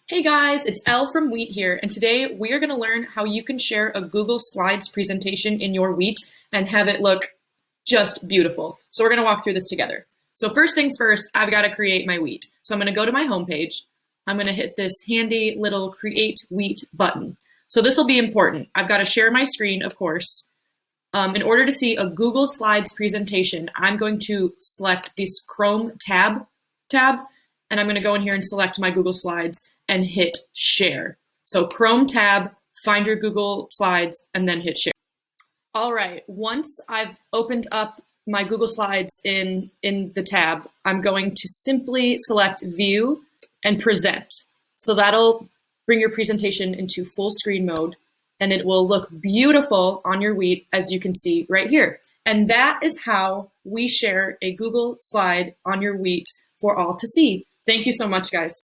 Hey guys, it's Elle from Weet here, and today we are going to learn how you can share a Google Slides presentation in your Weet and have it look just beautiful. So we're going to walk through this together. So first things first, I've got to create my Weet. So I'm going to go to my homepage. I'm going to hit this handy little Create Weet button. So this will be important. I've got to share my screen, of course. In order to see a Google Slides presentation, I'm going to select this Chrome tab, and I'm going to go in here and select my Google Slides and hit share. So Chrome tab, find your Google Slides, and then hit share. All right, once I've opened up my Google Slides in the tab, I'm going to simply select view and present. So that'll bring your presentation into full screen mode, and it will look beautiful on your Weet, as you can see right here. And that is how we share a Google slide on your Weet for all to see. Thank you so much, guys.